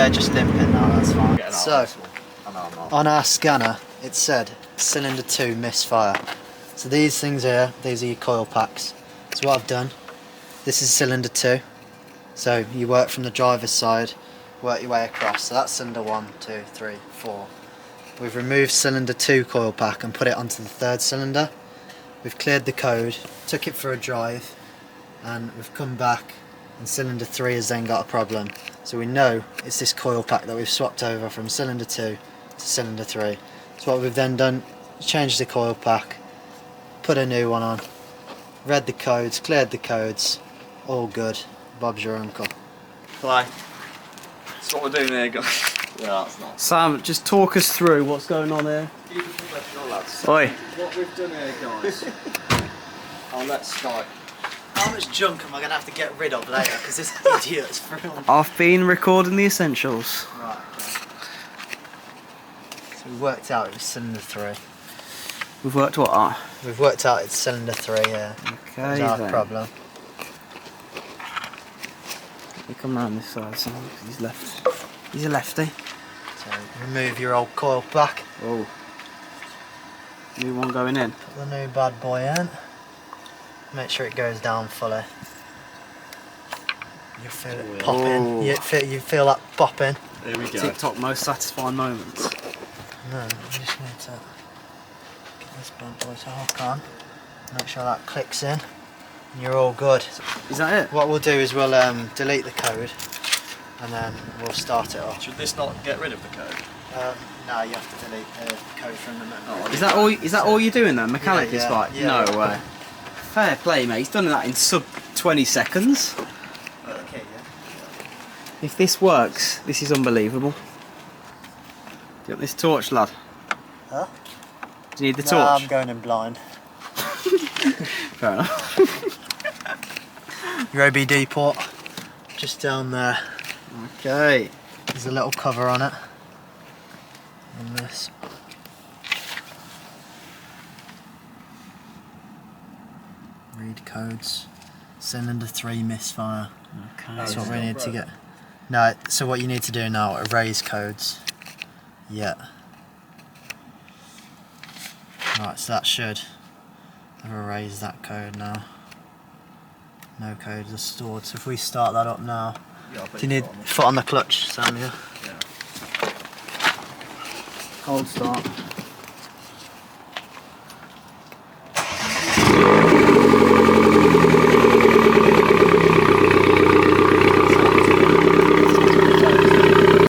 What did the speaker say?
they're just limping now, that's fine. So, on our scanner, it said cylinder 2 misfire. So these things here, these are your coil packs. So what I've done, this is cylinder 2. So you work from the driver's side, work your way across. So that's cylinder 1, 2, 3, 4. We've removed cylinder 2 coil pack and put it onto the third cylinder. We've cleared the code, took it for a drive, and we've come back and cylinder 3 has then got a problem. So we know it's this coil pack that we've swapped over from cylinder 2 to cylinder 3. So what we've then done is changed the coil pack, put a new one on, read the codes, cleared the codes, all good. Bob's your uncle. Play. That's what we're doing here, guys. Yeah, that's not. Sam, just talk us through what's going on here. Oi. What we've done here, guys. Let's start. How much junk am I going to have to get rid of later? Because this idiot's filming. I've been recording the essentials. Right, okay. So we worked out it was cylinder 3. We've worked what out? We've worked out it's cylinder 3, yeah. Okay, That's our then. problem. You come round this side, Sam, because he's left. He's a lefty. So remove your old coil pack. Oh. New one going in. Put the new bad boy in. Make sure it goes down fully. You feel it popping. You feel that popping. Here we go. TikTok most satisfying moments. No, you just need to get this bad boy to hook on. Make sure that clicks in. And you're all good. Is that it? What we'll do is we'll delete the code and then we'll start it off. Should this not get rid of the code? No, you have to delete the code from the memory. Oh, is that all you're doing then? Mechanically spike? Yeah. No way. Fair play, mate. He's done that in sub 20 seconds. Okay, yeah. If this works, this is unbelievable. You got this torch, lad? Huh? Do you need the No, torch? I'm going in blind. Fair enough. Your OBD port, just down there. Okay. There's a little cover on it. On this. Read codes. Cylinder 3 misfire. Okay. That's what we need to get. No, so what you need to do now, erase codes. Yeah. Right, so that should have erased that code now. No codes are stored. So if we start that up now, do you need foot on the clutch, Sam? Yeah. Cold start.